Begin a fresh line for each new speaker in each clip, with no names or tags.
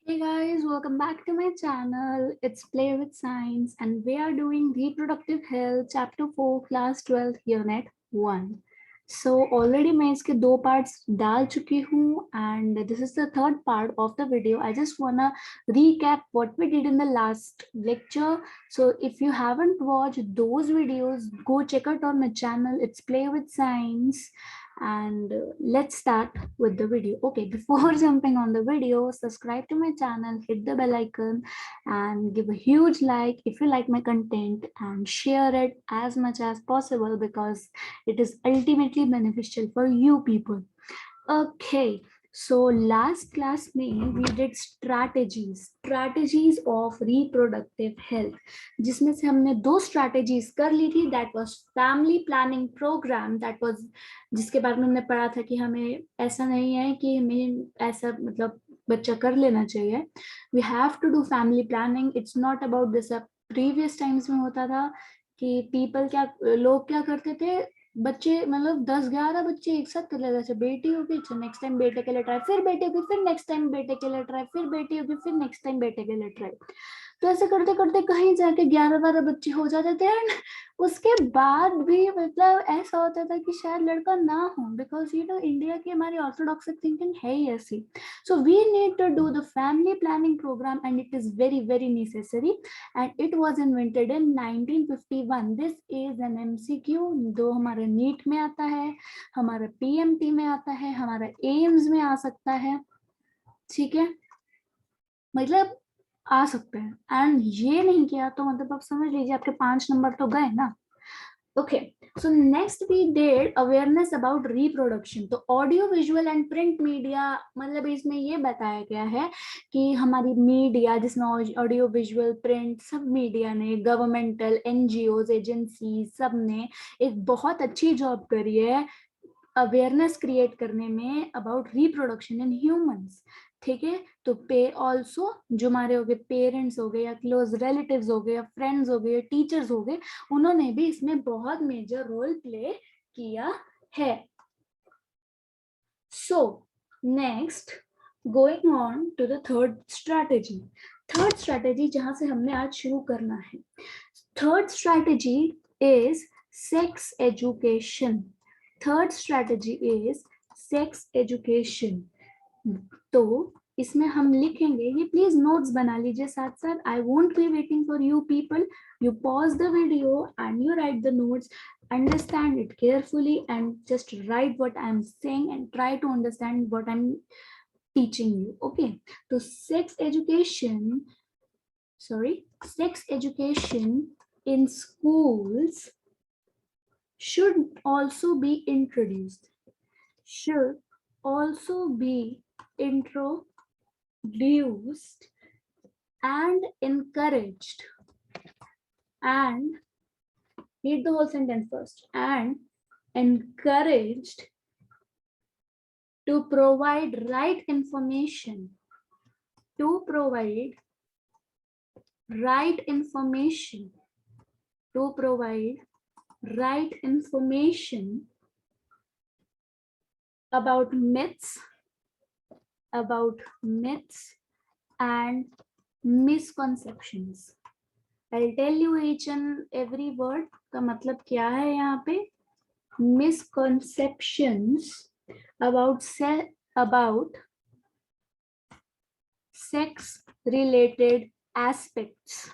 Hey guys, welcome back to my channel. It's Play with Science, and we are doing Reproductive Health Chapter 4, Class 12, Unit 1. So already मैं इसके दो parts डाल चुकी हूँ, and this is the third part of the video. I just wanna recap what we did in the last lecture. So if you haven't watched those videos, go check out on my channel. It's Play with Science. And let's start with the video. Okay, before jumping on the video, subscribe to my channel, hit the bell icon, and give a huge like if you like my content, and share it as much as possible because it is ultimately beneficial for you people. Okay, so last class में we did strategies of reproductive health, जिसमें से हमने दो strategies कर ली थी. That was family planning program. That was जिसके बारे में हमने पढ़ा था कि हमें ऐसा नहीं है कि हमें ऐसा मतलब बच्चा कर लेना चाहिए. We have to do family planning. It's not about this. Previous times में होता था कि लोग क्या करते थे, बच्चे मतलब 10-11 बच्चे एक साथ कर लेते थे. बेटी होगी, नेक्स्ट टाइम बेटे के लिए ट्राई, फिर बेटी होगी, फिर नेक्स्ट टाइम बेटे के लिए ट्राई, फिर बेटी होगी, फिर नेक्स्ट टाइम बेटे के लिए ट्राई. तो ऐसे करते करते कहीं जाके 11-12 बच्चे हो जाते थे. एंड उसके बाद भी मतलब ऐसा होता था कि शायद लड़का ना हो, बिकॉज इंडिया की हमारी ऑर्थोडॉक्स थिंकिंग है ही ऐसी. So we need to do the family planning program, and it is very very necessary. and it was invented in 1951. This is an MCQ. दो हमारे नीट में आता है, हमारा PMT में आता है, हमारा एम्स में आ सकता है. ठीक है, मतलब आ सकते हैं. एंड ये नहीं किया तो मतलब आप समझ लीजिए आपके 5 नंबर तो गए ना. Okay, so next we did awareness about reproduction. तो audio visual and print media, मतलब इसमें ये बताया गया है कि हमारी मीडिया जिसमें ऑडियो विजुअल प्रिंट सब मीडिया ने, गवर्नमेंटल एनजीओज एजेंसी सब ने एक बहुत अच्छी जॉब करी है अवेयरनेस क्रिएट करने में अबाउट रिप्रोडक्शन इन ह्यूमंस. ठीक है, तो पे ऑल्सो जो हमारे हो गए पेरेंट्स हो गए या क्लोज रिलेटिव्स हो गए या फ्रेंड्स हो गए या टीचर्स हो गए, उन्होंने भी इसमें बहुत मेजर रोल प्ले किया है. So next going on to the third strategy जहां से हमने आज शुरू करना है. Third strategy is sex education. Third strategy is sex education. तो इसमें हम लिखेंगे, ये प्लीज नोट्स बना लीजिए साथ साथ. I won't be waiting for you people. You pause the video and you write the notes, understand it carefully and just write what I'm saying and try to understand what I'm teaching you. Okay, so sex education in schools should also be introduced, and encouraged. And read the whole sentence first. And encouraged to provide right information. To provide right information. To provide right information about myths and misconceptions. I'll tell you each and every word का मतलब क्या है यहाँ पे. Misconceptions about sex related aspects.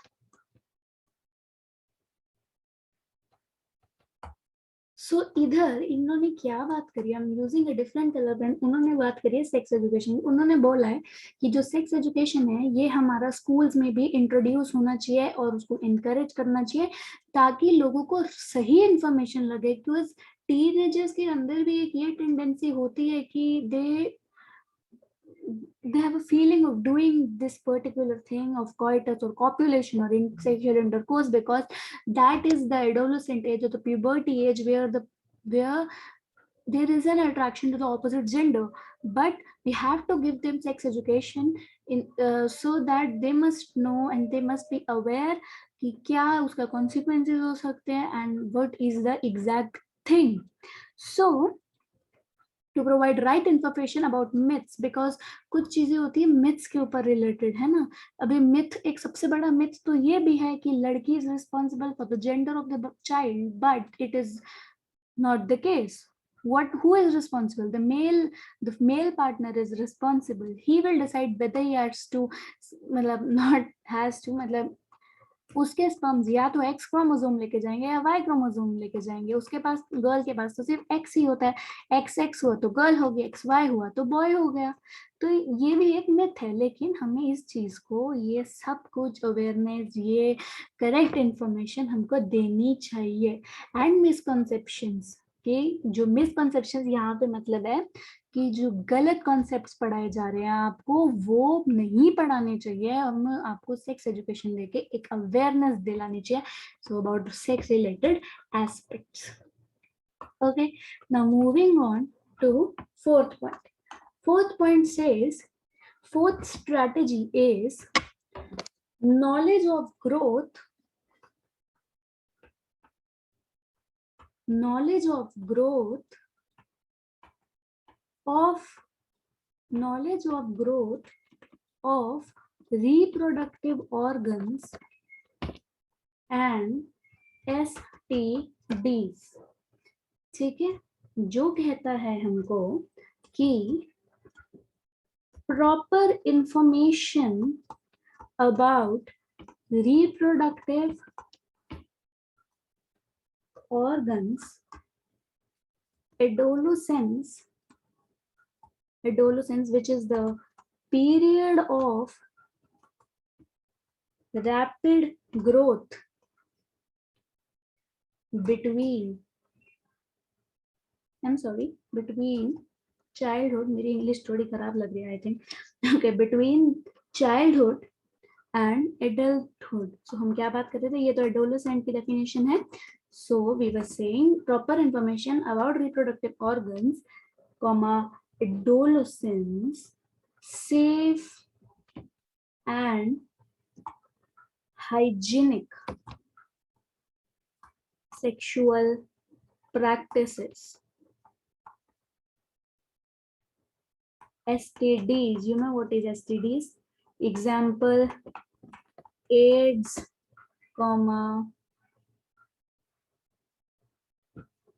सो इधर इन्होंने क्या बात करी, I am using a different colour pen. उन्होंने बात करी है सेक्स एजुकेशन. उन्होंने बोला है कि जो सेक्स एजुकेशन है ये हमारा स्कूल्स में भी इंट्रोड्यूस होना चाहिए और उसको इनकरेज करना चाहिए ताकि लोगों को सही इंफॉर्मेशन लगे. बिकॉज टीनेजर्स के अंदर भी एक ये टेंडेंसी होती है कि they have a feeling of doing this particular thing of coitus or copulation or in sexual intercourse, because that is the adolescent age or the puberty age where there is an attraction to the opposite gender. But we have to give them sex education so that they must know and they must be aware कि क्या उसका consequences हो सकते हैं and what is the exact thing. So to provide right information about myths, because कुछ चीजें होती है मिथ्स के ऊपर रिलेटेड है ना. अभी मिथ, एक सबसे बड़ा मिथ तो ये भी है कि लड़की is responsible for the gender of the child, but it is not the case. Who is responsible? The male partner is responsible. He will decide whether he has to, मतलब not has to, मतलब उसके sperms या तो x chromosome लेके जाएंगे या Y chromosome लेके जाएंगे. उसके पास, गर्ल के पास तो सिर्फ एक्स ही होता है. एक्स एक्स हुआ तो गर्ल हो गई, एक्स वाई हुआ तो बॉय हो गया. तो ये भी एक मिथ है, लेकिन हमें इस चीज को, ये सब कुछ अवेयरनेस, ये करेक्ट इंफॉर्मेशन हमको देनी चाहिए. एंड मिसकॉन्सेप्शंस, कि जो मिसकॉन्सेप्शंस यहाँ पे मतलब है कि जो गलत कॉन्सेप्ट्स पढ़ाए जा रहे हैं आपको, वो नहीं पढ़ाने चाहिए. हम आपको सेक्स एजुकेशन देके एक अवेयरनेस दिलानी चाहिए. So about sex related aspects. Okay, now moving on to fourth point. Fourth point says, fourth strategy is knowledge of growth. Knowledge of growth of reproductive organs and STDs. ठीक है, जो कहता है हमको कि proper information about reproductive organs, adolescence, which is the period of rapid growth between childhood, मेरी English थोड़ी खराब लग रही है I think. Okay, between childhood and adulthood. So हम क्या बात कर रहे थे, ये तो एडोलेसेंट की डेफिनेशन है. So we were saying proper information about reproductive organs, comma adolescence, safe and hygienic sexual practices. STDs, you know what is STDs? Example, AIDS, comma,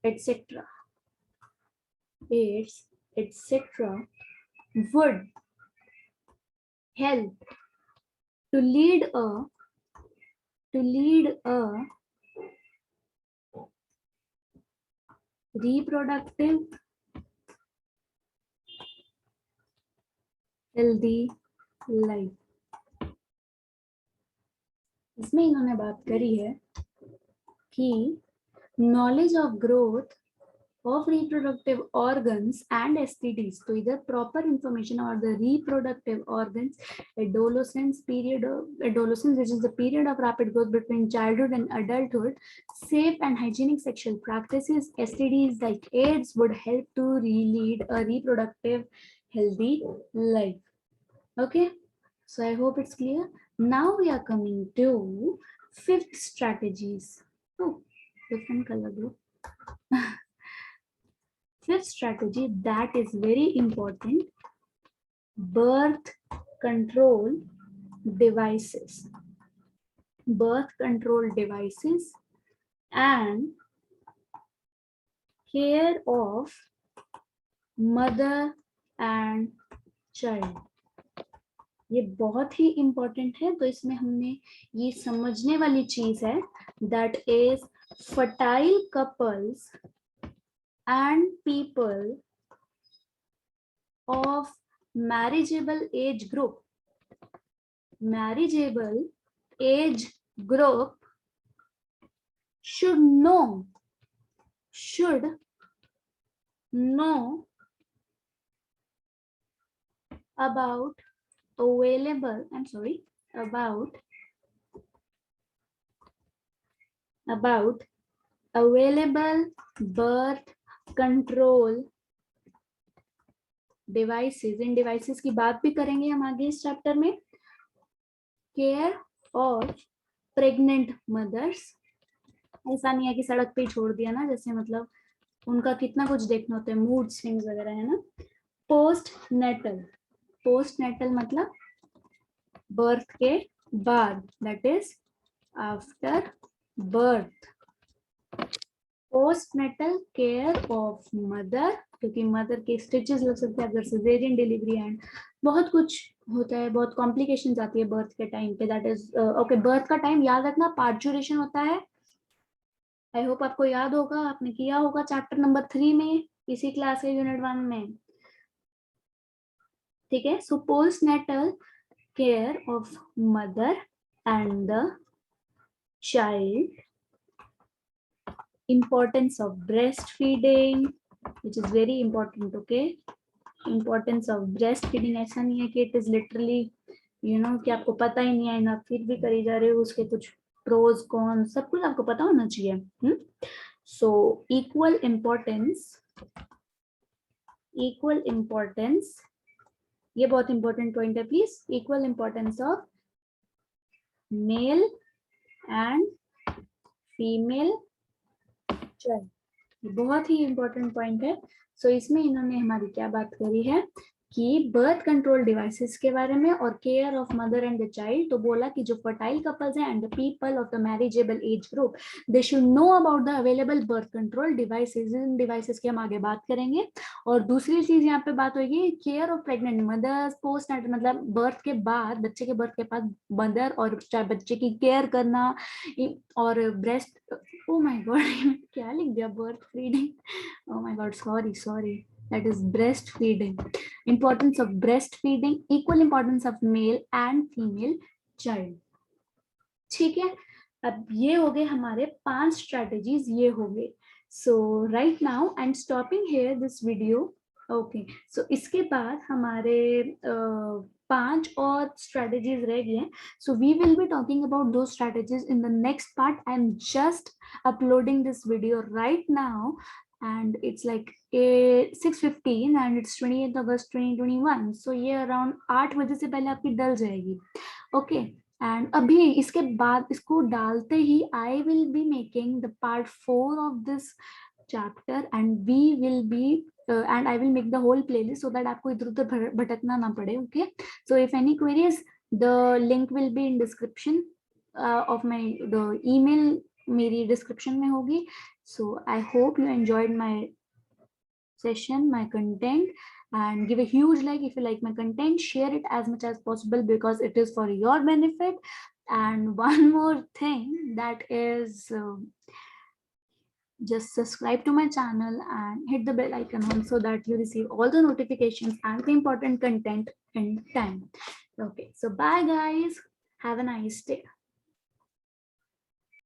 etc. AIDS, etc. would help to lead a reproductive healthy life. इसमें इन्होंने बात करी है कि knowledge of growth of reproductive organs and STDs. तो इधर proper information about the reproductive organs, adolescence, which is the period of rapid growth between childhood and adulthood, safe and hygienic sexual practices, STDs like AIDS would help to lead a reproductive healthy life. Okay, so I hope it's clear. Now we are coming to fifth strategies. Oh, different color group. Fifth strategy that is very important, birth control devices. Birth control devices and care of mother and child. ये बहुत ही important है. तो इसमें हमने ये समझने वाली चीज है, that is fertile couples and people of marriageable age group should know about available birth control devices. In devices की बात भी करेंगे हम आगे इस चैप्टर में. Care of pregnant mothers. ऐसा नहीं है कि सड़क पे ही छोड़ दिया ना, जैसे मतलब उनका कितना कुछ देखना होता है, मूड स्विंग्स वगैरह, है ना। पोस्ट नेटल, पोस्ट नेटल मतलब बर्थ के बाद, that is after birth. Post natal care of mother, क्योंकि मदर के स्टिचेस लग सकते हैं अगर सिजेरियन डिलीवरी, एंड बहुत कुछ होता है, बहुत कॉम्प्लिकेशंस आती है बर्थ के टाइम पे, दैट इज ओके। बर्थ का टाइम याद रखना, पार्चुरेशन होता है, आई होप आपको याद होगा, आपने किया होगा चैप्टर नंबर 3 में, इसी क्लास के यूनिट 1 में, ठीक है। So post natal care of mother and the child, importance of breastfeeding, which is very important, okay। importance of breastfeeding, ऐसा नहीं है कि it is literally कि आपको पता ही नहीं है ना, फिर भी करी जा रहे हो, उसके कुछ प्रोज कॉन सब कुछ आपको पता होना चाहिए। सो इक्वल इम्पोर्टेंस, ये बहुत इंपॉर्टेंट पॉइंट है please, equal importance of male and female child, बहुत ही इंपॉर्टेंट पॉइंट है। सो इसमें इन्होंने हमारी क्या बात करी है कि बर्थ कंट्रोल डिवाइसेस के बारे में और care of mother and the child. तो बोला कि जो फर्टाइल कपल्स हैं and the people of the marriageable age group, they should know about the available birth control devices. In devices की हम आगे बात करेंगे। और दूसरी चीज यहाँ पे बात होगी care of pregnant mothers post natal, मतलब बर्थ के बाद, बच्चे के बर्थ के बाद मदर और बच्चे की केयर करना, और ब्रेस्ट, ओ माय गॉड क्या लिख दिया, birth feeding, oh my god, sorry, that is breastfeeding, importance of breastfeeding, equal importance of male and female child, ठीक है। अब ये हो गए हमारे 5 स्ट्रेटेजीज, ये हो गए। So right now I am stopping here this video, okay. So इसके बाद हमारे 5 और स्ट्रेटेजीज रह गए हैं। So we will be talking about दो strategies in the next part. I am just uploading this video right now, and it's like 6:15 and it's 28th August 2021, so ये around 8 बजे से पहले आपकी डल जाएगी, ओके। एंड अभी इसके बाद इसको डालते ही I will be making the part 4 of this chapter, and we will be and I will make the whole playlist so that आपको इधर उधर भटकना ना पड़े, okay। So if any queries, the link will be in description of my the email, मेरी description में होगी। So I hope you enjoyed my session, my content, and give a huge like if you like my content, share it as much as possible because it is for your benefit. And one more thing, that is just subscribe to my channel and hit the bell icon on so that you receive all the notifications and the important content in time. Okay, so bye guys, have a nice day.